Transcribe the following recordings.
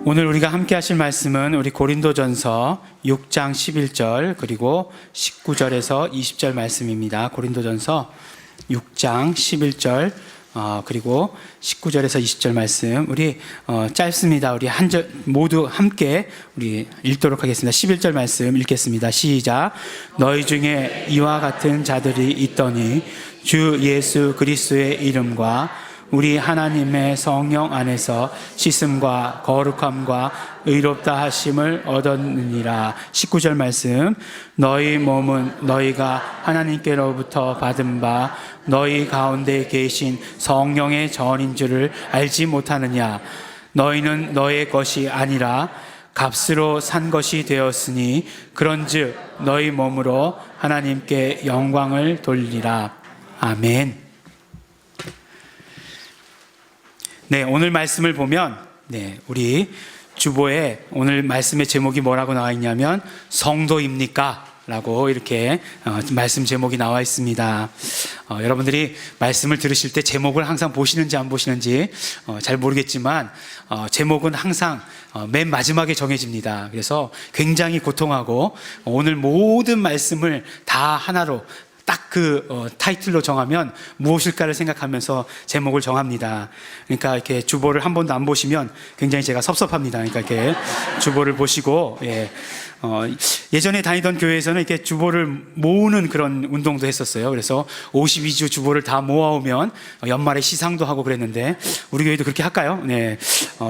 오늘 우리가 함께 하실 말씀은 우리 고린도전서 6장 11절 그리고 19절에서 20절 말씀입니다. 고린도전서 6장 11절 그리고 19절에서 20절 말씀. 우리 짧습니다. 우리 한 절 모두 함께 우리 읽도록 하겠습니다. 11절 말씀 읽겠습니다. 시작. 너희 중에 이와 같은 자들이 있더니 주 예수 그리스도의 이름과 우리 하나님의 성령 안에서 씻음과 거룩함과 의롭다 하심을 얻었느니라. 19절 말씀. 너희 몸은 너희가 하나님께로부터 받은 바 너희 가운데 계신 성령의 전인 줄을 알지 못하느냐. 너희는 너의 것이 아니라 값으로 산 것이 되었으니 그런즉 너희 몸으로 하나님께 영광을 돌리라. 아멘. 네, 오늘 말씀을 보면 우리 주보에 오늘 말씀의 제목이 뭐라고 나와 있냐면 성도입니까? 라고 이렇게 말씀 제목이 나와 있습니다. 여러분들이 말씀을 들으실 때 제목을 항상 보시는지 안 보시는지 잘 모르겠지만 제목은 항상 맨 마지막에 정해집니다. 그래서 굉장히 고통하고 오늘 모든 말씀을 다 하나로 딱 타이틀로 정하면 무엇일까를 생각하면서 제목을 정합니다. 그러니까 이렇게 주보를 한 번도 안 보시면 굉장히 제가 섭섭합니다. 그러니까 이렇게 주보를 보시고, 예전에 다니던 교회에서는 이렇게 주보를 모으는 그런 운동도 했었어요. 그래서 52주 주보를 다 모아오면 연말에 시상도 하고 그랬는데, 우리 교회도 그렇게 할까요? 네.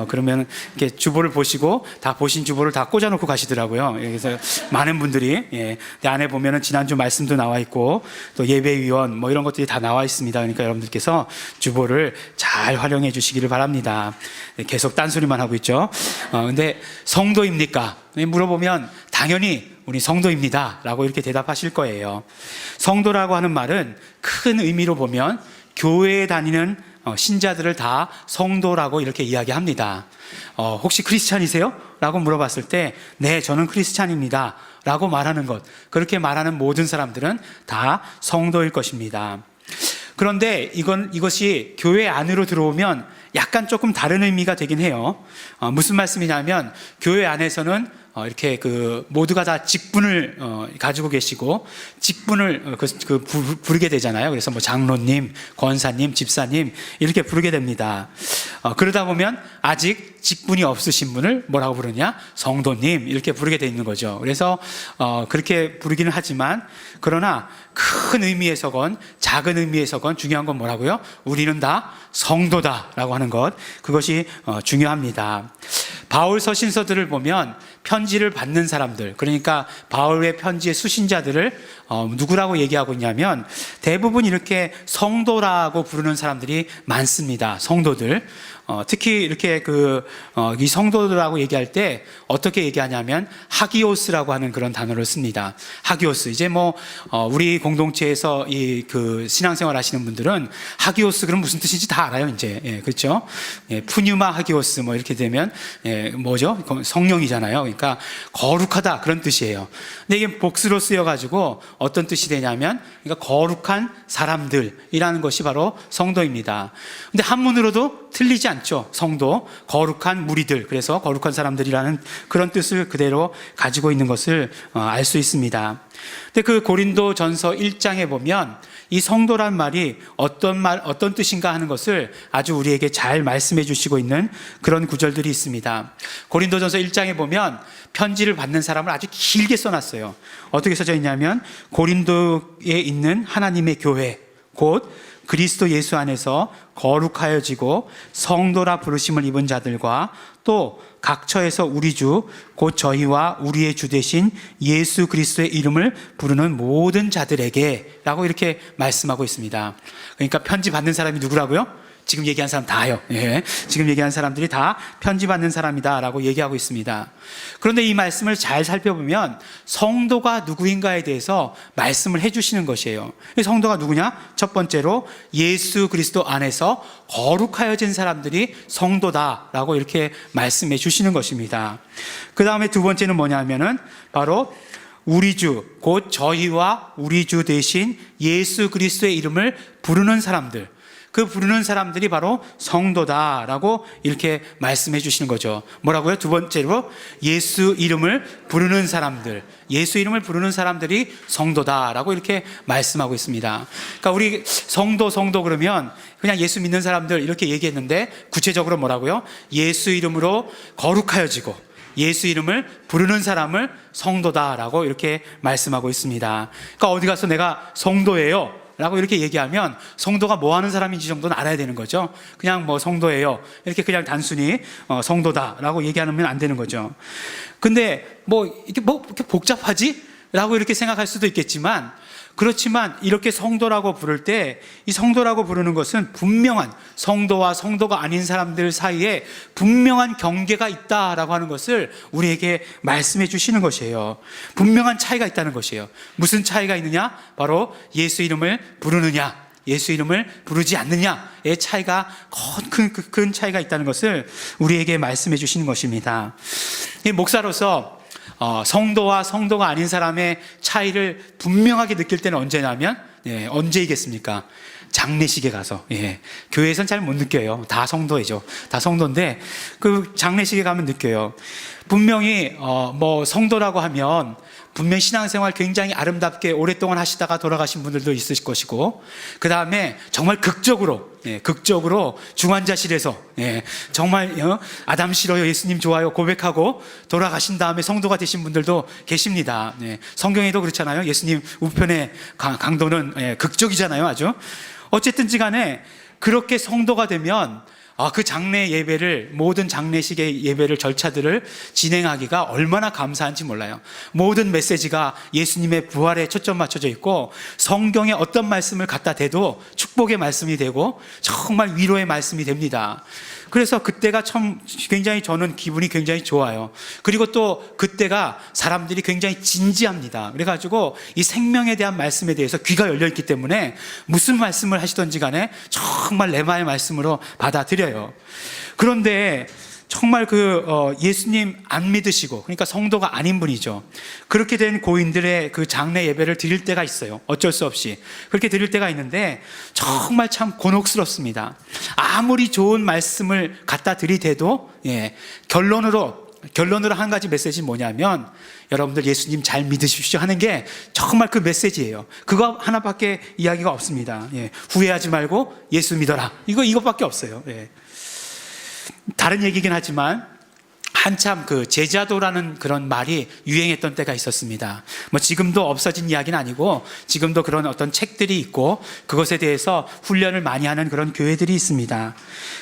그러면 이렇게 주보를 보시고, 다 보신 주보를 다 꽂아놓고 가시더라고요. 그래서 많은 분들이, 내 안에 보면은 지난주 말씀도 나와 있고, 또 예배위원 뭐 이런 것들이 다 나와 있습니다. 그러니까 여러분들께서 주보를 잘 활용해 주시기를 바랍니다. 계속 딴소리만 하고 있죠. 근데 성도입니까? 물어보면 당연히 우리 성도입니다 라고 이렇게 대답하실 거예요. 성도라고 하는 말은 큰 의미로 보면 교회에 다니는 신자들을 다 성도라고 이렇게 이야기합니다. 혹시 크리스찬이세요? 라고 물어봤을 때 네, 저는 크리스찬입니다 라고 말하는 것, 그렇게 말하는 모든 사람들은 다 성도일 것입니다. 그런데 이것이 교회 안으로 들어오면 약간 조금 다른 의미가 되긴 해요. 무슨 말씀이냐면 교회 안에서는 이렇게 모두가 다 직분을 가지고 계시고 직분을 부르게 되잖아요. 그래서 뭐 장로님, 권사님, 집사님 이렇게 부르게 됩니다. 그러다 보면 아직 직분이 없으신 분을 뭐라고 부르냐? 성도님 이렇게 부르게 돼 있는 거죠. 그래서 그렇게 부르기는 하지만 그러나 큰 의미에서건 작은 의미에서건 중요한 건 뭐라고요? 우리는 다 성도다라고 하는 것, 그것이 중요합니다. 바울 서신서들을 보면 편지를 받는 사람들, 그러니까 바울의 편지의 수신자들을 누구라고 얘기하고 있냐면 대부분 이렇게 성도라고 부르는 사람들이 많습니다. 성도들. 특히 이렇게 이 성도들하고 얘기할 때 어떻게 얘기하냐면 하기오스라고 하는 그런 단어를 씁니다. 하기오스. 이제 우리 공동체에서 신앙생활 하시는 분들은 하기오스 그럼 무슨 뜻인지 다 알아요, 이제. 그렇죠? 푸뉴마 하기오스 이렇게 되면 뭐죠? 성령이잖아요. 그러니까 거룩하다 그런 뜻이에요. 근데 이게 복수로 쓰여가지고 어떤 뜻이 되냐면 그러니까 거룩한 사람들이라는 것이 바로 성도입니다. 근데 한문으로도 틀리지 않죠. 성도, 거룩한 무리들, 그래서 거룩한 사람들이라는 그런 뜻을 그대로 가지고 있는 것을 알 수 있습니다. 근데 고린도전서 1장에 보면 이 성도란 말이 어떤 뜻인가 하는 것을 아주 우리에게 잘 말씀해 주시고 있는 그런 구절들이 있습니다. 고린도전서 1장에 보면 편지를 받는 사람을 아주 길게 써놨어요. 어떻게 써져 있냐면 고린도에 있는 하나님의 교회, 곧 그리스도 예수 안에서 거룩하여지고 성도라 부르심을 입은 자들과 또 각처에서 우리 주 곧 저희와 우리의 주 되신 예수 그리스도의 이름을 부르는 모든 자들에게 라고 이렇게 말씀하고 있습니다. 그러니까 편지 받는 사람이 누구라고요? 지금 얘기한 사람 다요. 지금 얘기한 사람들이 다 편지 받는 사람이다 라고 얘기하고 있습니다. 그런데 이 말씀을 잘 살펴보면 성도가 누구인가에 대해서 말씀을 해주시는 것이에요. 성도가 누구냐? 첫 번째로 예수 그리스도 안에서 거룩하여진 사람들이 성도다라고 이렇게 말씀해 주시는 것입니다. 그 다음에 두 번째는 뭐냐면은 바로 우리 주, 곧 저희와 우리 주 대신 예수 그리스도의 이름을 부르는 사람들. 그 부르는 사람들이 바로 성도다라고 이렇게 말씀해 주시는 거죠. 뭐라고요? 두 번째로 예수 이름을 부르는 사람들, 예수 이름을 부르는 사람들이 성도다라고 이렇게 말씀하고 있습니다. 그러니까 우리 성도 그러면 그냥 예수 믿는 사람들 이렇게 얘기했는데 구체적으로 뭐라고요? 예수 이름으로 거룩하여지고 예수 이름을 부르는 사람을 성도다라고 이렇게 말씀하고 있습니다. 그러니까 어디 가서 내가 성도예요 라고 이렇게 얘기하면 성도가 뭐 하는 사람인지 정도는 알아야 되는 거죠. 그냥 뭐 성도예요 이렇게 그냥 단순히 성도다라고 얘기하면 안 되는 거죠. 근데 이렇게 복잡하지? 라고 이렇게 생각할 수도 있겠지만, 그렇지만 이렇게 성도라고 부를 때 이 성도라고 부르는 것은 분명한 성도와 성도가 아닌 사람들 사이에 분명한 경계가 있다라고 하는 것을 우리에게 말씀해 주시는 것이에요. 분명한 차이가 있다는 것이에요. 무슨 차이가 있느냐? 바로 예수 이름을 부르느냐, 예수 이름을 부르지 않느냐의 차이가 큰 차이가 있다는 것을 우리에게 말씀해 주시는 것입니다. 목사로서 성도와 성도가 아닌 사람의 차이를 분명하게 느낄 때는 언제냐면, 언제이겠습니까? 장례식에 가서. 교회에선 잘 못 느껴요. 다 성도이죠. 다 성도인데 그 장례식에 가면 느껴요. 분명히 성도라고 하면 분명히 신앙생활 굉장히 아름답게 오랫동안 하시다가 돌아가신 분들도 있으실 것이고, 그 다음에 정말 극적으로 중환자실에서 정말 아담 싫어요, 예수님 좋아요 고백하고 돌아가신 다음에 성도가 되신 분들도 계십니다. 성경에도 그렇잖아요. 예수님 우편의 강도는 극적이잖아요. 아주. 어쨌든지 간에 그렇게 성도가 되면 그 장례 예배를, 모든 장례식의 예배를, 절차들을 진행하기가 얼마나 감사한지 몰라요. 모든 메시지가 예수님의 부활에 초점 맞춰져 있고, 성경에 어떤 말씀을 갖다 대도 축복의 말씀이 되고 정말 위로의 말씀이 됩니다. 그래서 그때가 굉장히 저는 기분이 굉장히 좋아요. 그리고 또 그때가 사람들이 굉장히 진지합니다. 그래가지고 이 생명에 대한 말씀에 대해서 귀가 열려있기 때문에 무슨 말씀을 하시던지 간에 정말 레마의 말씀으로 받아들여요. 그런데 정말 예수님 안 믿으시고, 그러니까 성도가 아닌 분이죠. 그렇게 된 고인들의 그 장례 예배를 드릴 때가 있어요. 어쩔 수 없이 그렇게 드릴 때가 있는데 정말 참 곤혹스럽습니다. 아무리 좋은 말씀을 갖다 드리대도 결론으로 한 가지 메시지는 뭐냐면, 여러분들 예수님 잘 믿으십시오 하는 게 정말 그 메시지예요. 그거 하나밖에 이야기가 없습니다. 후회하지 말고 예수 믿어라, 이것밖에 없어요. 다른 얘기긴 하지만 한참 제자도라는 그런 말이 유행했던 때가 있었습니다. 지금도 없어진 이야기는 아니고 지금도 그런 어떤 책들이 있고 그것에 대해서 훈련을 많이 하는 그런 교회들이 있습니다.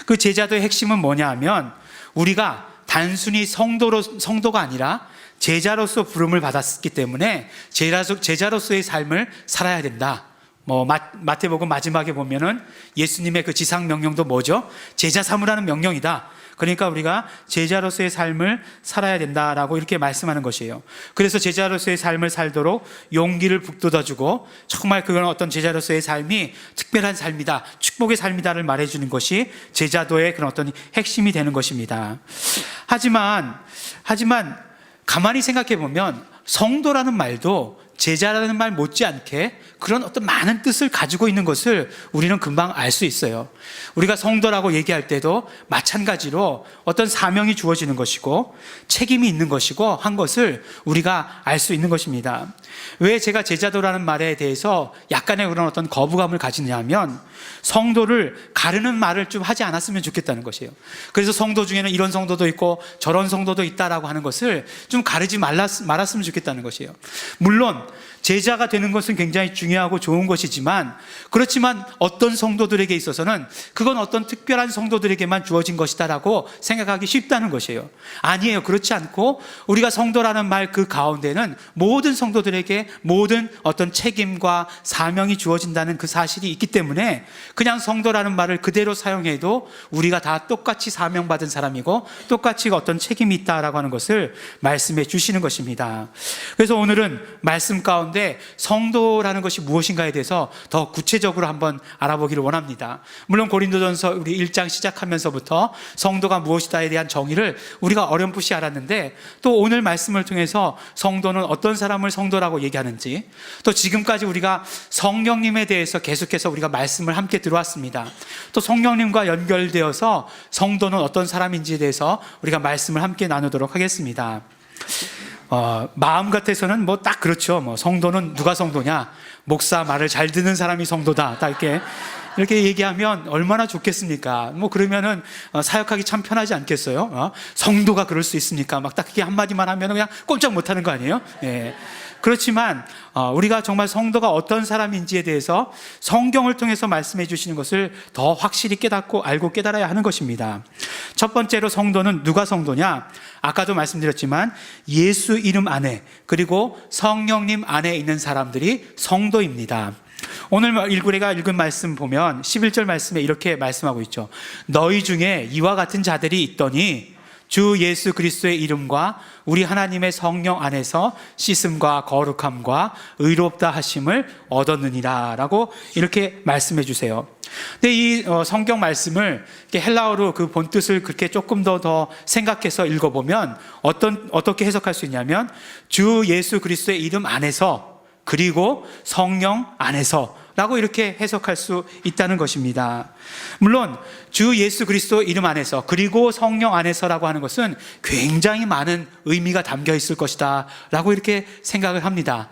그 제자도의 핵심은 뭐냐 하면, 우리가 단순히 성도가 아니라 제자로서 부름을 받았기 때문에 제자로서의 삶을 살아야 된다. 마태복음 마지막에 보면은 예수님의 그 지상 명령도 뭐죠? 제자 삼으라는 명령이다. 그러니까 우리가 제자로서의 삶을 살아야 된다라고 이렇게 말씀하는 것이에요. 그래서 제자로서의 삶을 살도록 용기를 북돋아주고, 정말 그건 어떤 제자로서의 삶이 특별한 삶이다, 축복의 삶이다를 말해주는 것이 제자도의 그런 어떤 핵심이 되는 것입니다. 하지만 가만히 생각해 보면 성도라는 말도 제자라는 말 못지않게 그런 어떤 많은 뜻을 가지고 있는 것을 우리는 금방 알 수 있어요. 우리가 성도라고 얘기할 때도 마찬가지로 어떤 사명이 주어지는 것이고 책임이 있는 것이고 한 것을 우리가 알 수 있는 것입니다. 왜 제가 제자도라는 말에 대해서 약간의 그런 어떤 거부감을 가지냐면, 성도를 가르는 말을 좀 하지 않았으면 좋겠다는 것이에요. 그래서 성도 중에는 이런 성도도 있고 저런 성도도 있다라고 하는 것을 좀 가르지 말았으면 좋겠다는 것이에요. 물론 제자가 되는 것은 굉장히 중요하고 좋은 것이지만, 그렇지만 어떤 성도들에게 있어서는 그건 어떤 특별한 성도들에게만 주어진 것이다라고 생각하기 쉽다는 것이에요. 아니에요. 그렇지 않고 우리가 성도라는 말 그 가운데는 모든 성도들에게 모든 어떤 책임과 사명이 주어진다는 그 사실이 있기 때문에 그냥 성도라는 말을 그대로 사용해도 우리가 다 똑같이 사명받은 사람이고 똑같이 어떤 책임이 있다라고 하는 것을 말씀해 주시는 것입니다. 그래서 오늘은 말씀 가운데 가운데 성도라는 것이 무엇인가에 대해서 더 구체적으로 한번 알아보기를 원합니다. 물론 고린도전서 우리 1장 시작하면서부터 성도가 무엇이다에 대한 정의를 우리가 어렴풋이 알았는데, 또 오늘 말씀을 통해서 성도는 어떤 사람을 성도라고 얘기하는지, 또 지금까지 우리가 성령님에 대해서 계속해서 우리가 말씀을 함께 들어왔습니다. 또 성령님과 연결되어서 성도는 어떤 사람인지에 대해서 우리가 말씀을 함께 나누도록 하겠습니다. 마음 같아서는 뭐 딱 그렇죠. 뭐 성도는 누가 성도냐? 목사 말을 잘 듣는 사람이 성도다. 딱 이렇게 얘기하면 얼마나 좋겠습니까? 뭐 그러면은 사역하기 참 편하지 않겠어요? 성도가 그럴 수 있습니까? 막 딱 그게 한마디만 하면 그냥 꼼짝 못하는 거 아니에요? 예. 그렇지만 우리가 정말 성도가 어떤 사람인지에 대해서 성경을 통해서 말씀해 주시는 것을 더 확실히 깨닫고 알고 깨달아야 하는 것입니다. 첫 번째로 성도는 누가 성도냐? 아까도 말씀드렸지만 예수 이름 안에, 그리고 성령님 안에 있는 사람들이 성도입니다. 오늘 우리가 읽은 말씀 보면 11절 말씀에 이렇게 말씀하고 있죠. 너희 중에 이와 같은 자들이 있더니 주 예수 그리스도의 이름과 우리 하나님의 성령 안에서 씻음과 거룩함과 의롭다 하심을 얻었느니라 라고 이렇게 말씀해 주세요. 근데 이 성경 말씀을 헬라어로 그 본뜻을 그렇게 조금 더 생각해서 읽어보면 어떻게 해석할 수 있냐면, 주 예수 그리스도의 이름 안에서, 그리고 성령 안에서 라고 이렇게 해석할 수 있다는 것입니다. 물론 주 예수 그리스도 이름 안에서, 그리고 성령 안에서라고 하는 것은 굉장히 많은 의미가 담겨 있을 것이다 라고 이렇게 생각을 합니다.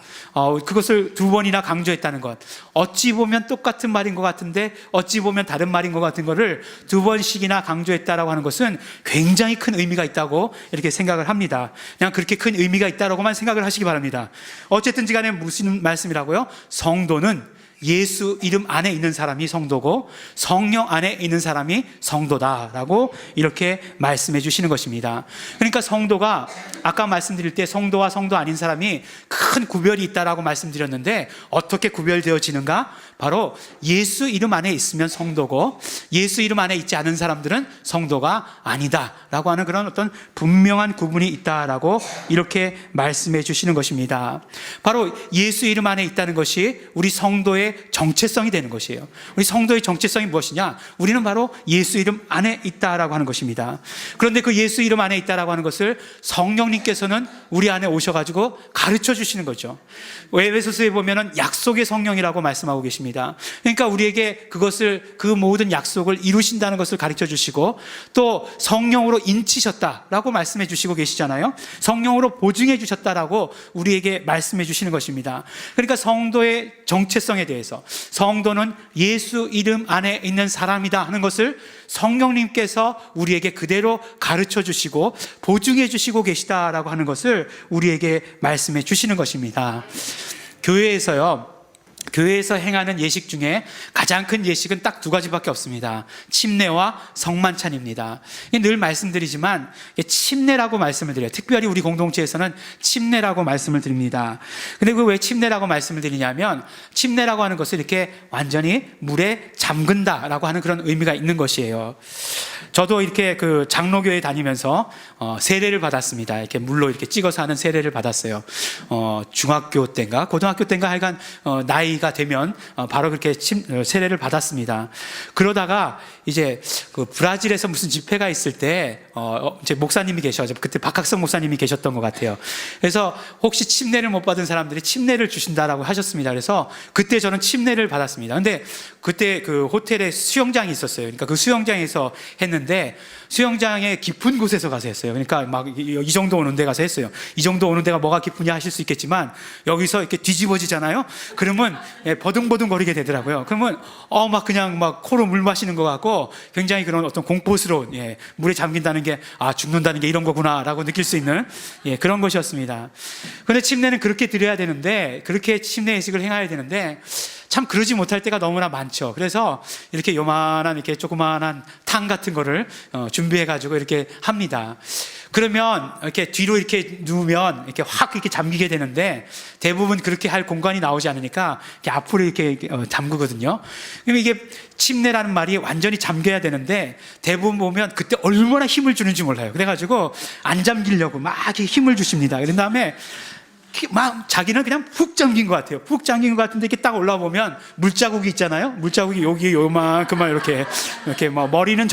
그것을 두 번이나 강조했다는 것, 어찌 보면 똑같은 말인 것 같은데 어찌 보면 다른 말인 것 같은 것을 두 번씩이나 강조했다라고 하는 것은 굉장히 큰 의미가 있다고 이렇게 생각을 합니다. 그냥 그렇게 큰 의미가 있다라고만 생각을 하시기 바랍니다. 어쨌든지 간에 무슨 말씀이라고요? 성도는 예수 이름 안에 있는 사람이 성도고 성령 안에 있는 사람이 성도다라고 이렇게 말씀해 주시는 것입니다. 그러니까 성도가, 아까 말씀드릴 때 성도와 성도 아닌 사람이 큰 구별이 있다라고 말씀드렸는데, 어떻게 구별되어지는가? 바로 예수 이름 안에 있으면 성도고, 예수 이름 안에 있지 않은 사람들은 성도가 아니다라고 하는 그런 어떤 분명한 구분이 있다라고 이렇게 말씀해 주시는 것입니다. 바로 예수 이름 안에 있다는 것이 우리 성도의 정체성이 되는 것이에요. 우리 성도의 정체성이 무엇이냐? 우리는 바로 예수 이름 안에 있다라고 하는 것입니다. 그런데 그 예수 이름 안에 있다라고 하는 것을 성령님께서는 우리 안에 오셔가지고 가르쳐 주시는 거죠. 에베소서에 보면은 약속의 성령이라고 말씀하고 계십니다. 그러니까 우리에게 그 모든 약속을 이루신다는 것을 가르쳐 주시고, 또 성령으로 인치셨다라고 말씀해 주시고 계시잖아요. 성령으로 보증해 주셨다라고 우리에게 말씀해 주시는 것입니다. 그러니까 성도의 정체성에 대해서, 성도는 예수 이름 안에 있는 사람이다 하는 것을 성령님께서 우리에게 그대로 가르쳐 주시고 보증해 주시고 계시다라고 하는 것을 우리에게 말씀해 주시는 것입니다. 교회에서 행하는 예식 중에 가장 큰 예식은 딱 두 가지밖에 없습니다. 침례와 성만찬입니다. 늘 말씀드리지만 침례라고 말씀을 드려요. 특별히 우리 공동체에서는 침례라고 말씀을 드립니다. 근데 왜 침례라고 말씀을 드리냐면, 침례라고 하는 것을 이렇게 완전히 물에 잠근다라고 하는 그런 의미가 있는 것이에요. 저도 이렇게 그 장로교회 다니면서 세례를 받았습니다. 이렇게 물로 이렇게 찍어서 하는 세례를 받았어요. 중학교 때인가 고등학교 때인가 하여간 나이가 되면 바로 그렇게 세례를 받았습니다. 그러다가 이제 그 브라질에서 무슨 집회가 있을 때 이제 목사님이 계셔가지고, 그때 박학성 목사님이 계셨던 것 같아요. 그래서 혹시 침례를 못 받은 사람들이 침례를 주신다라고 하셨습니다. 그래서 그때 저는 침례를 받았습니다. 근데 그때 그 호텔에 수영장이 있었어요. 그러니까 그 수영장에서 했는데, 수영장의 깊은 곳에서 가서 했어요. 그러니까 막 이 정도 오는 데 가서 했어요. 이 정도 오는 데가 뭐가 깊으냐 하실 수 있겠지만, 여기서 이렇게 뒤집어지잖아요. 그러면 버둥버둥 거리게 되더라고요. 그러면 막 그냥 막 코로 물 마시는 것 같고, 굉장히 그런 어떤 공포스러운, 물에 잠긴다는 게 죽는다는 게 이런 거구나라고 느낄 수 있는 그런 것이었습니다. 그런데 침례는 그렇게 드려야 되는데, 그렇게 침례 예식을 행해야 되는데 참 그러지 못할 때가 너무나 많죠. 그래서 이렇게 요만한 이렇게 조그만한 탕 같은 거를 준비해가지고 이렇게 합니다. 그러면 이렇게 뒤로 이렇게 누우면 이렇게 확 이렇게 잠기게 되는데, 대부분 그렇게 할 공간이 나오지 않으니까 이렇게 앞으로 이렇게 잠그거든요. 그러면 이게 침례라는 말이 완전히 잠겨야 되는데, 대부분 보면 그때 얼마나 힘을 주는지 몰라요. 그래가지고 안 잠기려고 막 이렇게 힘을 주십니다. 그런 다음에 막 자기는 그냥 푹 잠긴 것 같아요. 푹 잠긴 것 같은데 이렇게 딱 올라와 보면 물자국이 있잖아요. 물자국이 여기 요만큼만 이렇게 뭐 머리는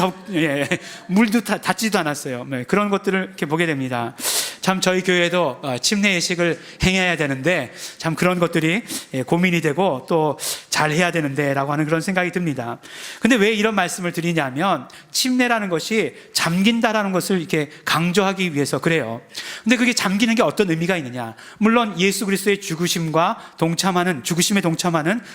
물도 닿지도 않았어요. 네, 그런 것들을 이렇게 보게 됩니다. 참 저희 교회도 침례 예식을 행해야 되는데 참 그런 것들이 고민이 되고 또 잘 해야 되는데라고 하는 그런 생각이 듭니다. 근데 왜 이런 말씀을 드리냐면 침례라는 것이 잠긴다라는 것을 이렇게 강조하기 위해서 그래요. 근데 그게 잠기는 게 어떤 의미가 있느냐? 물론 예수 그리스도의 죽으심에 동참하는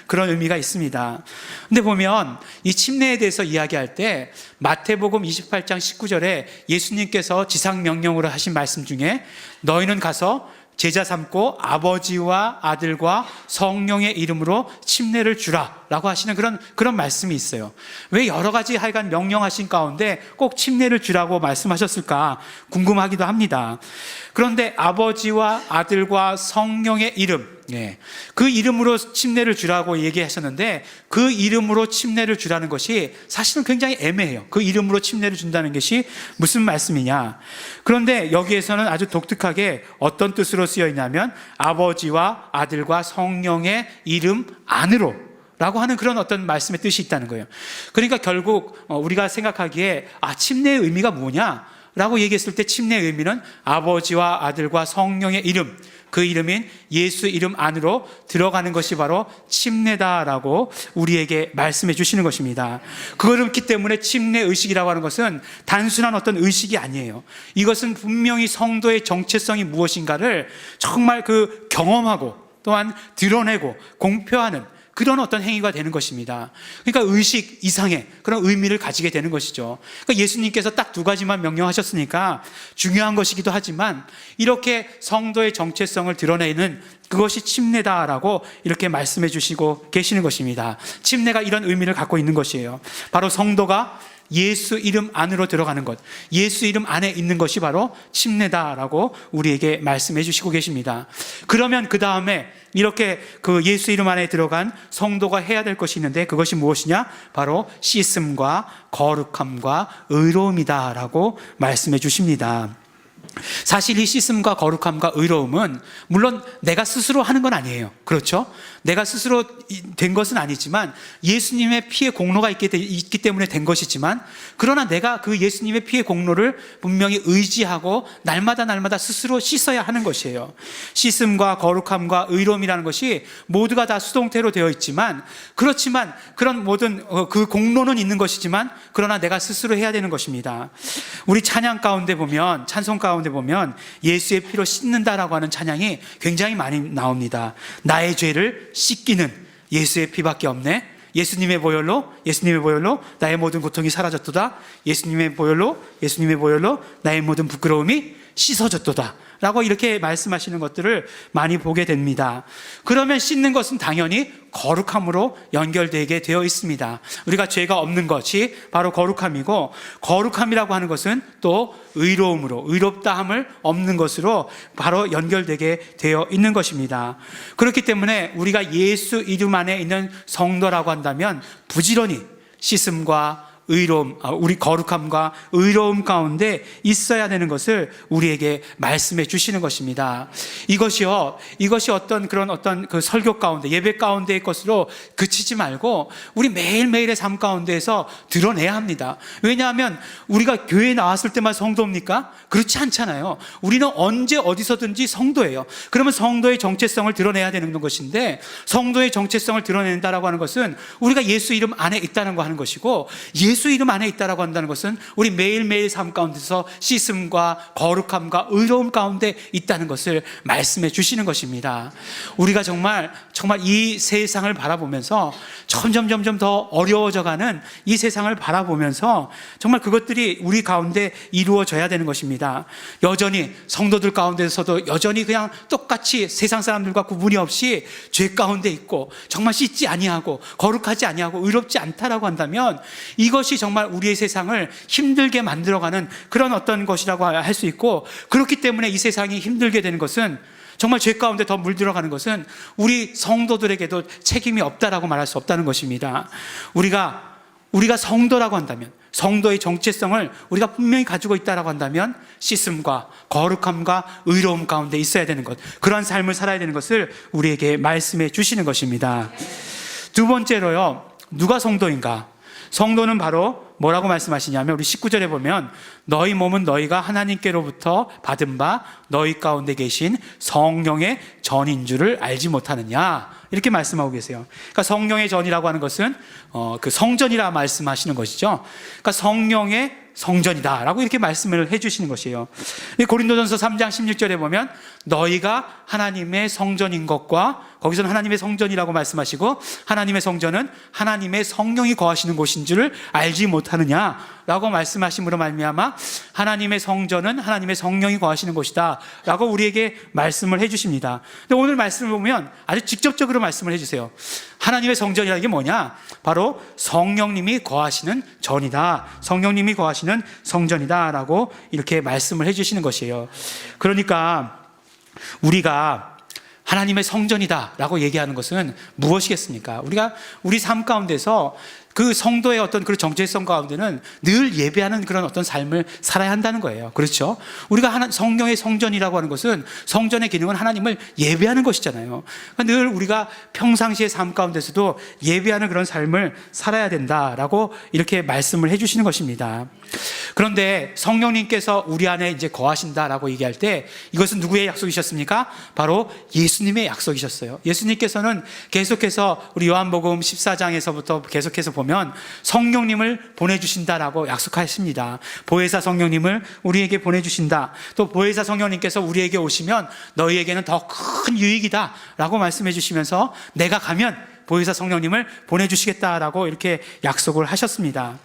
그런 의미가 있습니다. 근데 보면 이 침례에 대해서 이야기할 때 마태복음 28장 19절에 예수님께서 지상 명령으로 하신 말씀 중에 너희는 가서 제자 삼고 아버지와 아들과 성령의 이름으로 침례를 주라 라고 하시는 그런 말씀이 있어요. 왜 여러 가지 하여간 명령하신 가운데 꼭 침례를 주라고 말씀하셨을까 궁금하기도 합니다. 그런데 아버지와 아들과 성령의 이름, 그 이름으로 침례를 주라고 얘기하셨는데 그 이름으로 침례를 주라는 것이 사실은 굉장히 애매해요. 그 이름으로 침례를 준다는 것이 무슨 말씀이냐. 그런데 여기에서는 아주 독특하게 어떤 뜻으로 쓰여 있냐면 아버지와 아들과 성령의 이름 안으로 라고 하는 그런 어떤 말씀의 뜻이 있다는 거예요. 그러니까 결국 우리가 생각하기에 침례의 의미가 뭐냐 라고 얘기했을 때 침례의 의미는 아버지와 아들과 성령의 이름, 그 이름인 예수 이름 안으로 들어가는 것이 바로 침례다라고 우리에게 말씀해 주시는 것입니다. 그렇기 때문에 침례 의식이라고 하는 것은 단순한 어떤 의식이 아니에요. 이것은 분명히 성도의 정체성이 무엇인가를 정말 경험하고 또한 드러내고 공표하는 그런 어떤 행위가 되는 것입니다. 그러니까 의식 이상의 그런 의미를 가지게 되는 것이죠. 그러니까 예수님께서 딱 두 가지만 명령하셨으니까 중요한 것이기도 하지만 이렇게 성도의 정체성을 드러내는 그것이 침례다라고 이렇게 말씀해 주시고 계시는 것입니다. 침례가 이런 의미를 갖고 있는 것이에요. 바로 성도가 예수 이름 안으로 들어가는 것, 예수 이름 안에 있는 것이 바로 침례다라고 우리에게 말씀해 주시고 계십니다. 그러면 그 다음에 이렇게 예수 이름 안에 들어간 성도가 해야 될 것이 있는데 그것이 무엇이냐? 바로 씻음과 거룩함과 의로움이다라고 말씀해 주십니다. 사실 이 씻음과 거룩함과 의로움은 물론 내가 스스로 하는 건 아니에요. 그렇죠? 내가 스스로 된 것은 아니지만 예수님의 피의 공로가 있기 때문에 된 것이지만 그러나 내가 그 예수님의 피의 공로를 분명히 의지하고 날마다 스스로 씻어야 하는 것이에요. 씻음과 거룩함과 의로움이라는 것이 모두가 다 수동태로 되어 있지만 그렇지만 그런 모든 그 공로는 있는 것이지만 그러나 내가 스스로 해야 되는 것입니다. 우리 찬양 가운데 보면 찬송 가운데 보면 예수의 피로 씻는다라고 하는 찬양이 굉장히 많이 나옵니다. 나의 죄를 씻기는 예수의 피밖에 없네. 예수님의 보혈로 나의 모든 고통이 사라졌도다. 예수님의 보혈로 나의 모든 부끄러움이 씻어졌도다 라고 이렇게 말씀하시는 것들을 많이 보게 됩니다. 그러면 씻는 것은 당연히 거룩함으로 연결되게 되어 있습니다. 우리가 죄가 없는 것이 바로 거룩함이고 거룩함이라고 하는 것은 또 의로움으로 의롭다함을 없는 것으로 바로 연결되게 되어 있는 것입니다. 그렇기 때문에 우리가 예수 이름 안에 있는 성도라고 한다면 부지런히 씻음과 의로움, 우리 거룩함과 의로움 가운데 있어야 되는 것을 우리에게 말씀해 주시는 것입니다. 이것이 어떤 그 설교 가운데, 예배 가운데의 것으로 그치지 말고 우리 매일매일의 삶 가운데에서 드러내야 합니다. 왜냐하면 우리가 교회에 나왔을 때만 성도입니까? 그렇지 않잖아요. 우리는 언제 어디서든지 성도예요. 그러면 성도의 정체성을 드러내야 되는 것인데 성도의 정체성을 드러낸다라고 하는 것은 우리가 예수 이름 안에 있다는 거 하는 것이고 예수 이름 안에 있다라고 한다는 것은 우리 매일매일 삶 가운데서 씻음과 거룩함과 의로움 가운데 있다는 것을 말씀해 주시는 것입니다. 우리가 정말 이 세상을 바라보면서 점점 더 어려워져가는 이 세상을 바라보면서 정말 그것들이 우리 가운데 이루어져야 되는 것입니다. 여전히 성도들 가운데서도 여전히 그냥 똑같이 세상 사람들과 구분이 없이 죄 가운데 있고 정말 씻지 아니하고 거룩하지 아니하고 의롭지 않다라고 한다면 이것이 정말 우리의 세상을 힘들게 만들어가는 그런 어떤 것이라고 할 수 있고 그렇기 때문에 이 세상이 힘들게 되는 것은 정말 죄 가운데 더 물들어가는 것은 우리 성도들에게도 책임이 없다라고 말할 수 없다는 것입니다. 우리가 우리가 성도라고 한다면, 성도의 정체성을 우리가 분명히 가지고 있다라고 한다면 씻음과 거룩함과 의로움 가운데 있어야 되는 것, 그러한 삶을 살아야 되는 것을 우리에게 말씀해 주시는 것입니다. 두 번째로요, 누가 성도인가? 성도는 바로 뭐라고 말씀하시냐면, 우리 19절에 보면 너희 몸은 너희가 하나님께로부터 받은 바 너희 가운데 계신 성령의 전인 줄을 알지 못하느냐, 이렇게 말씀하고 계세요. 그러니까 성령의 전이라고 하는 것은 그 성전이라 말씀하시는 것이죠. 그러니까 성령의 성전이다 라고 이렇게 말씀을 해주시는 것이에요. 고린도전서 3장 16절에 보면 너희가 하나님의 성전인 것과, 거기서는 하나님의 성전이라고 말씀하시고, 하나님의 성전은 하나님의 성령이 거하시는 곳인 줄을 알지 못하느냐 라고 말씀하심으로 말미암아 하나님의 성전은 하나님의 성령이 거하시는 곳이다 라고 우리에게 말씀을 해주십니다. 근데 오늘 말씀을 보면 아주 직접적으로 말씀을 해주세요. 하나님의 성전이라는 게 뭐냐? 바로 성령님이 거하시는 전이다, 성령님이 거하시는 성전이다 라고 이렇게 말씀을 해주시는 것이에요. 그러니까 우리가 하나님의 성전이다 라고 얘기하는 것은 무엇이겠습니까? 우리가 우리 삶 가운데서 그 성도의 어떤 그 정체성 가운데는 늘 예배하는 그런 어떤 삶을 살아야 한다는 거예요. 그렇죠? 우리가 성령의 성전이라고 하는 것은, 성전의 기능은 하나님을 예배하는 것이잖아요. 그러니까 늘 우리가 평상시의 삶 가운데서도 예배하는 그런 삶을 살아야 된다라고 이렇게 말씀을 해주시는 것입니다. 그런데 성령님께서 우리 안에 이제 거하신다라고 얘기할 때 이것은 누구의 약속이셨습니까? 바로 예수님의 약속이셨어요. 예수님께서는 계속해서 우리 요한복음 14장에서부터 계속해서 보면 성령님을 보내주신다라고 약속하십니다. 보혜사 성령님을 우리에게 보내주신다. 또 보혜사 성령님께서 우리에게 오시면 너희에게는 더 큰 유익이다 라고 말씀해 주시면서 내가 가면 보혜사 성령님을 보내주시겠다라고 이렇게 약속을 하셨습니다.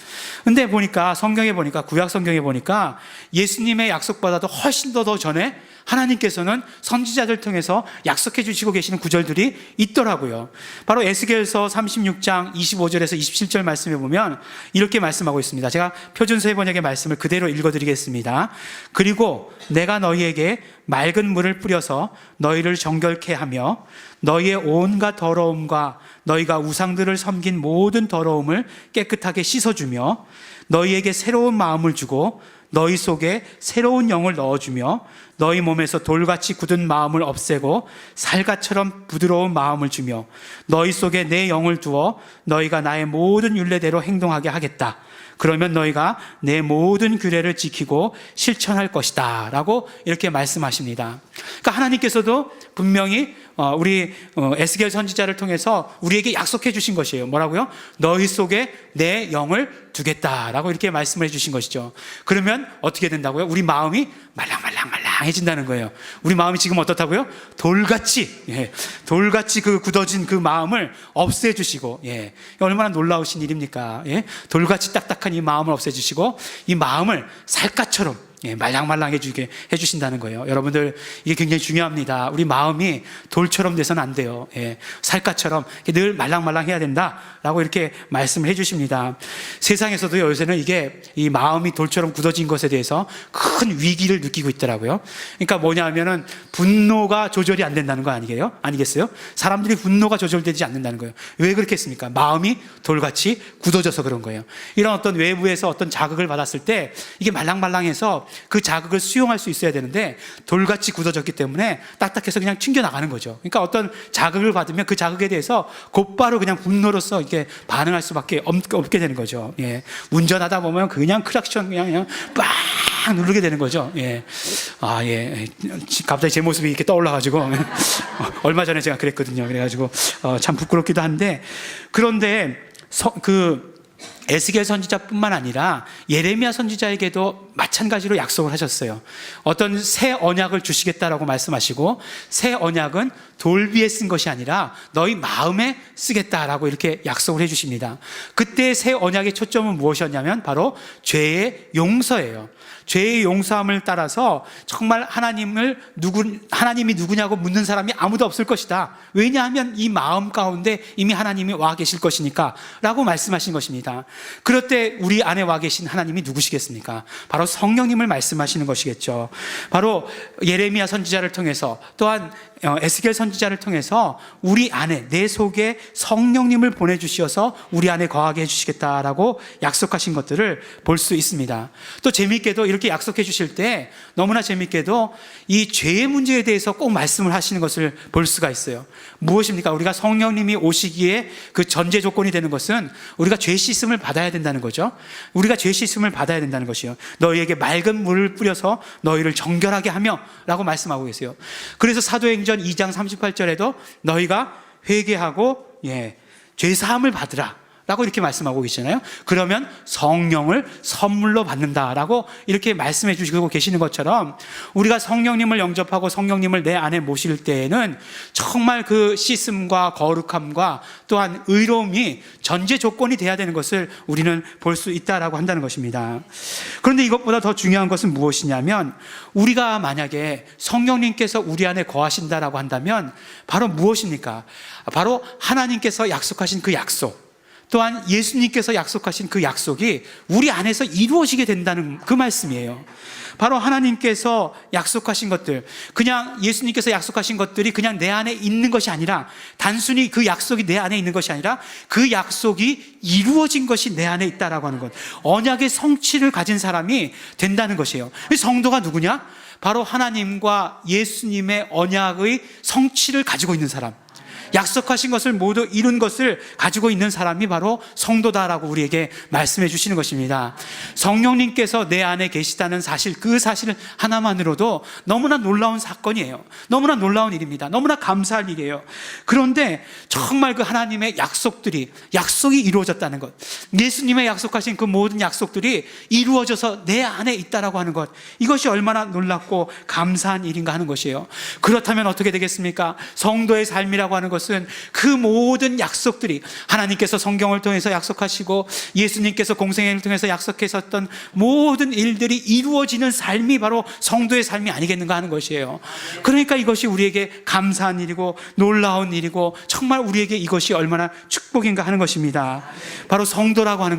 근데 보니까 성경에 보니까, 구약 성경에 보니까 예수님의 약속보다도 훨씬 더 전에 하나님께서는 선지자들 통해서 약속해 주시고 계시는 구절들이 있더라고요. 바로 에스겔서 36장 25절에서 27절 말씀에 보면 이렇게 말씀하고 있습니다. 제가 표준세 번역의 말씀을 그대로 읽어드리겠습니다. 그리고 내가 너희에게 맑은 물을 뿌려서 너희를 정결케 하며 너희의 온갖 더러움과 너희가 우상들을 섬긴 모든 더러움을 깨끗하게 씻어주며 너희에게 새로운 마음을 주고 너희 속에 새로운 영을 넣어주며 너희 몸에서 돌같이 굳은 마음을 없애고 살갗처럼 부드러운 마음을 주며 너희 속에 내 영을 두어 너희가 나의 모든 율례대로 행동하게 하겠다. 그러면 너희가 내 모든 규례를 지키고 실천할 것이다 라고 이렇게 말씀하십니다. 그러니까 하나님께서도 분명히 우리 에스겔 선지자를 통해서 우리에게 약속해 주신 것이에요. 뭐라고요? 너희 속에 내 영을 두겠다라고 이렇게 말씀을 해 주신 것이죠. 그러면 어떻게 된다고요? 우리 마음이 말랑해진다는 거예요. 우리 마음이 지금 어떻다고요? 돌같이 그 굳어진 그 마음을 없애주시고, 얼마나 놀라우신 일입니까? 돌같이 딱딱한 이 마음을 없애주시고 이 마음을 살갗처럼 말랑말랑해지게 해주신다는 거예요. 여러분들, 이게 굉장히 중요합니다. 우리 마음이 돌처럼 돼서는 안 돼요. 살갗처럼 늘 말랑말랑해야 된다라고 이렇게 말씀을 해주십니다. 세상에서도 요새는 이게 이 마음이 돌처럼 굳어진 것에 대해서 큰 위기를 느끼고 있더라고요. 그러니까 뭐냐 하면은 분노가 조절이 안 된다는 거 아니겠어요? 사람들이 분노가 조절되지 않는다는 거예요. 왜 그렇겠습니까? 마음이 돌같이 굳어져서 그런 거예요. 이런 어떤 외부에서 어떤 자극을 받았을 때 이게 말랑말랑해서 그 자극을 수용할 수 있어야 되는데 돌같이 굳어졌기 때문에 딱딱해서 그냥 튕겨나가는 거죠. 그러니까 어떤 자극을 받으면 그 자극에 대해서 곧바로 그냥 분노로서 이렇게 반응할 수밖에 없게 되는 거죠. 운전하다 보면 그냥 크락션 그냥 빡 누르게 되는 거죠. 갑자기 제 모습이 이렇게 떠올라가지고 얼마 전에 제가 그랬거든요. 그래가지고 참 부끄럽기도 한데, 그런데 에스겔 선지자뿐만 아니라 예레미야 선지자에게도 마찬가지로 약속을 하셨어요. 어떤 새 언약을 주시겠다라고 말씀하시고, 새 언약은 돌 위에 쓴 것이 아니라 너희 마음에 쓰겠다라고 이렇게 약속을 해주십니다. 그때 새 언약의 초점은 무엇이었냐면 바로 죄의 용서예요. 죄의 용서함을 따라서 정말 하나님이 누구냐고 묻는 사람이 아무도 없을 것이다. 왜냐하면 이 마음 가운데 이미 하나님이 와 계실 것이니까 라고 말씀하신 것입니다. 그럴 때 우리 안에 와 계신 하나님이 누구시겠습니까? 바로 성령님을 말씀하시는 것이겠죠. 바로 예레미야 선지자를 통해서, 또한 에스겔 선지자를 통해서 우리 안에, 내 속에 성령님을 보내주셔서 우리 안에 거하게 해주시겠다라고 약속하신 것들을 볼 수 있습니다. 또 재미있게도 이렇게 약속해 주실 때 너무나 재미있게도 이 죄의 문제에 대해서 꼭 말씀을 하시는 것을 볼 수가 있어요. 무엇입니까? 우리가 성령님이 오시기에 그 전제 조건이 되는 것은 우리가 죄 씻음을 받아야 된다는 거죠. 우리가 죄 씻음을 받아야 된다는 것이요. 너희에게 맑은 물을 뿌려서 너희를 정결하게 하며 라고 말씀하고 계세요. 그래서 사도행전 2장 38절에도 너희가 회개하고 죄사함을 받으라 라고 이렇게 말씀하고 계시잖아요. 그러면 성령을 선물로 받는다라고 이렇게 말씀해 주시고 계시는 것처럼 우리가 성령님을 영접하고 성령님을 내 안에 모실 때에는 정말 그 씻음과 거룩함과 또한 의로움이 전제 조건이 돼야 되는 것을 우리는 볼 수 있다라고 한다는 것입니다. 그런데 이것보다 더 중요한 것은 무엇이냐면 우리가 만약에 성령님께서 우리 안에 거하신다라고 한다면 바로 무엇입니까? 바로 하나님께서 약속하신 그 약속, 또한 예수님께서 약속하신 그 약속이 우리 안에서 이루어지게 된다는 그 말씀이에요. 바로 하나님께서 약속하신 것들, 그냥 예수님께서 약속하신 것들이 그냥 내 안에 있는 것이 아니라, 단순히 그 약속이 내 안에 있는 것이 아니라 그 약속이 이루어진 것이 내 안에 있다라고 하는 것, 언약의 성취를 가진 사람이 된다는 것이에요. 성도가 누구냐? 바로 하나님과 예수님의 언약의 성취를 가지고 있는 사람, 약속하신 것을 모두 이룬 것을 가지고 있는 사람이 바로 성도다라고 우리에게 말씀해 주시는 것입니다. 성령님께서 내 안에 계시다는 사실, 그 사실 하나만으로도 너무나 놀라운 사건이에요. 너무나 놀라운 일입니다. 너무나 감사할 일이에요. 그런데 정말 그 하나님의 약속이 이루어졌다는 것, 예수님의 약속하신 그 모든 약속들이 이루어져서 내 안에 있다라고 하는 것, 이것이 얼마나 놀랍고 감사한 일인가 하는 것이에요. 그렇다면 어떻게 되겠습니까? 성도의 삶이라고 하는 것은 그 모든 약속들이 하나님께서 성경을 통해서 약속하시고 예수님께서 공생애를 통해서 약속하셨던 모든 일들이 이루어지는 삶이 바로 성도의 삶이 아니겠는가 하는 것이에요. 그러니까 이것이 우리에게 감사한 일이고 놀라운 일이고 정말 우리에게 이것이 얼마나 축복인가 하는 것입니다. 바로 성도라고 하는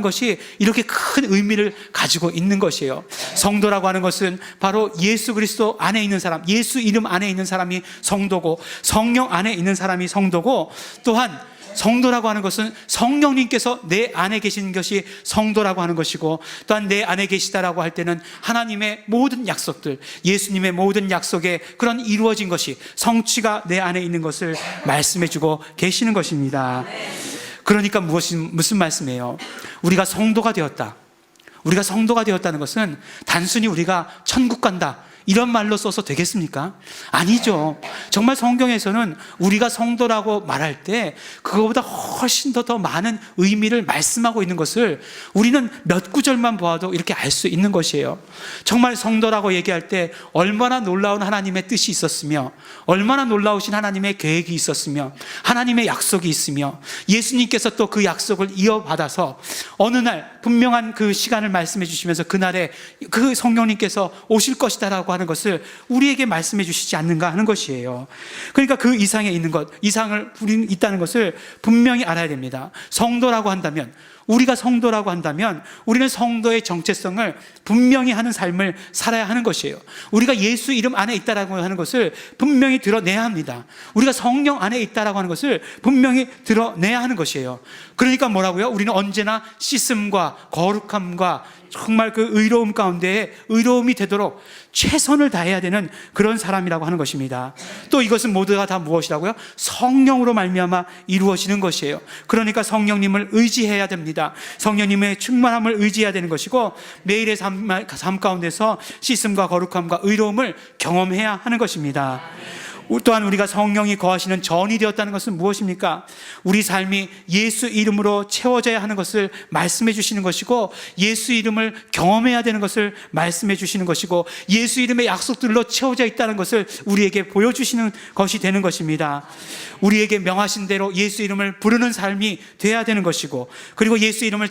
것이 이렇게 큰 의미를 가지고 있는 것이에요. 성도라고 하는 것은 바로 예수 그리스도 안에 있는 사람, 예수 이름 안에 있는 사람이 성도고, 성령 안에 있는 사람이 성도고, 또한 성도라고 하는 것은 성령님께서 내 안에 계시는 것이 성도라고 하는 것이고, 또한 내 안에 계시다라고 할 때는 하나님의 모든 약속들, 예수님의 모든 약속에 그런 이루어진 것이, 성취가 내 안에 있는 것을 말씀해 주고 계시는 것입니다. 그러니까 무슨 말씀이에요? 우리가 성도가 되었다는 것은 단순히 우리가 천국 간다 이런 말로 써서 되겠습니까? 아니죠. 정말 성경에서는 우리가 성도라고 말할 때 그거보다 훨씬 더 많은 의미를 말씀하고 있는 것을 우리는 몇 구절만 보아도 이렇게 알 수 있는 것이에요. 정말 성도라고 얘기할 때 얼마나 놀라운 하나님의 뜻이 있었으며, 얼마나 놀라우신 하나님의 계획이 있었으며, 하나님의 약속이 있으며, 예수님께서 또 그 약속을 이어받아서 어느 날 분명한 그 시간을 말씀해 주시면서 그날에 그 성령님께서 오실 것이다라고 하는 것을 우리에게 말씀해 주시지 않는가 하는 것이에요. 그러니까 그 이상에 있는 것, 이상을 우리는 있다는 것을 분명히 알아야 됩니다. 우리가 성도라고 한다면 우리는 성도의 정체성을 분명히 하는 삶을 살아야 하는 것이에요. 우리가 예수 이름 안에 있다라고 하는 것을 분명히 드러내야 합니다. 우리가 성령 안에 있다라고 하는 것을 분명히 드러내야 하는 것이에요. 그러니까 뭐라고요? 우리는 언제나 씻음과 거룩함과 정말 그 의로움 가운데에 의로움이 되도록 최선을 다해야 되는 그런 사람이라고 하는 것입니다. 또 이것은 모두가 다 무엇이라고요? 성령으로 말미암아 이루어지는 것이에요. 그러니까 성령님을 의지해야 됩니다. 성령님의 충만함을 의지해야 되는 것이고, 매일의 삶 가운데서 씻음과 거룩함과 의로움을 경험해야 하는 것입니다. 또한 우리가 성령이 거하시는 전이 되었다는 것은 무엇입니까? 우리 삶이 예수 이름으로 채워져야 하는 것을 말씀해 주시는 것이고, 예수 이름을 경험해야 되는 것을 말씀해 주시는 것이고, 예수 이름의 약속들로 채워져 있다는 것을 우리에게 보여주시는 것이 되는 것입니다. 우리에게 명하신 대로 예수 이름을 부르는 삶이 되어야 되는 것이고, 그리고 예수 이름의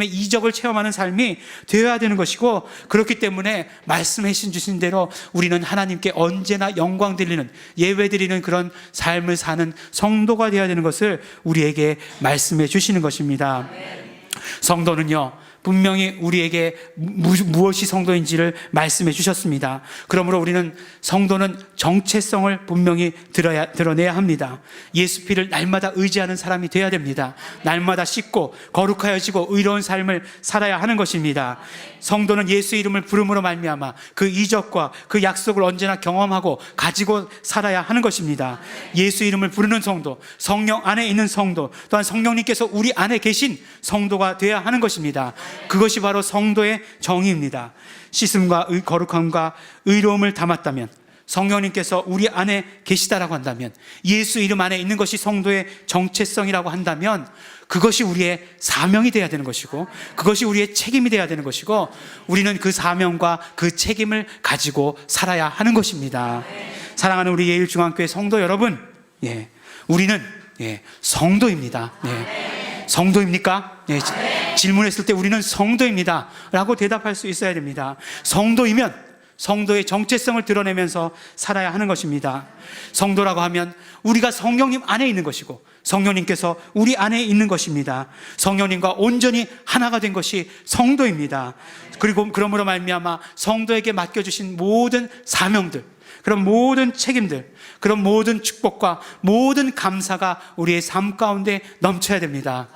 이적을 체험하는 삶이 되어야 되는 것이고, 그렇기 때문에 말씀해 주신 대로 우리는 하나님께 언제나 영광 드리는, 예배 드리는 그런 삶을 사는 성도가 되어야 되는 것을 우리에게 말씀해 주시는 것입니다. 성도는요, 분명히 우리에게 무엇이 성도인지를 말씀해 주셨습니다. 그러므로 우리는 성도는 정체성을 분명히 드러내야 합니다. 예수 피를 날마다 의지하는 사람이 되어야 됩니다. 날마다 씻고 거룩하여지고 의로운 삶을 살아야 하는 것입니다. 성도는 예수 이름을 부름으로 말미암아 그 이적과 그 약속을 언제나 경험하고 가지고 살아야 하는 것입니다. 예수 이름을 부르는 성도, 성령 안에 있는 성도, 또한 성령님께서 우리 안에 계신 성도가 되어야 하는 것입니다. 그것이 바로 성도의 정의입니다. 씻음과 거룩함과 의로움을 담았다면, 성령님께서 우리 안에 계시다라고 한다면, 예수 이름 안에 있는 것이 성도의 정체성이라고 한다면, 그것이 우리의 사명이 되어야 되는 것이고, 그것이 우리의 책임이 되어야 되는 것이고, 우리는 그 사명과 그 책임을 가지고 살아야 하는 것입니다. 사랑하는 우리 예일중앙교회 성도 여러분, 우리는 성도입니다. 성도입니까? 질문했을 때 우리는 성도입니다 라고 대답할 수 있어야 됩니다. 성도이면 성도의 정체성을 드러내면서 살아야 하는 것입니다. 성도라고 하면 우리가 성령님 안에 있는 것이고, 성령님께서 우리 안에 있는 것입니다. 성령님과 온전히 하나가 된 것이 성도입니다. 그리고 그러므로 말미암아 성도에게 맡겨주신 모든 사명들, 그런 모든 책임들, 그런 모든 축복과 모든 감사가 우리의 삶 가운데 넘쳐야 됩니다.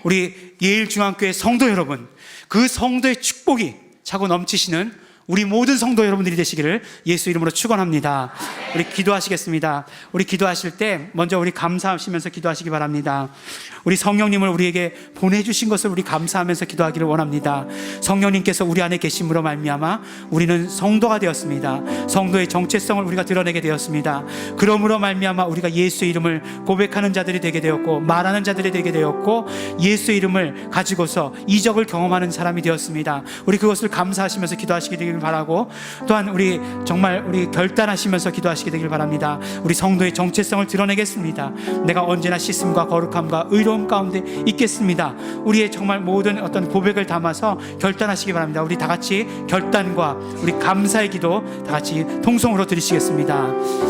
우리 예일중앙교회 성도 여러분, 그 성도의 축복이 차고 넘치시는 우리 모든 성도 여러분들이 되시기를 예수 이름으로 축원합니다. 우리 기도하시겠습니다. 우리 기도하실 때 먼저 우리 감사하시면서 기도하시기 바랍니다. 우리 성령님을 우리에게 보내주신 것을 우리 감사하면서 기도하기를 원합니다. 성령님께서 우리 안에 계심으로 말미암아 우리는 성도가 되었습니다. 성도의 정체성을 우리가 드러내게 되었습니다. 그러므로 말미암아 우리가 예수 이름을 고백하는 자들이 되게 되었고, 말하는 자들이 되게 되었고, 예수 이름을 가지고서 이적을 경험하는 사람이 되었습니다. 우리 그것을 감사하시면서 기도하시게 되길 바라고, 또한 우리 정말 우리 결단하시면서 기도하시게 되길 바랍니다. 우리 성도의 정체성을 드러내겠습니다. 내가 언제나 씻음과 거룩함과 의로움 가운데 있겠습니다. 우리의 정말 모든 어떤 고백을 담아서 결단하시기 바랍니다. 우리 다 같이 결단과 우리 감사의 기도 다 같이 통성으로 드리시겠습니다.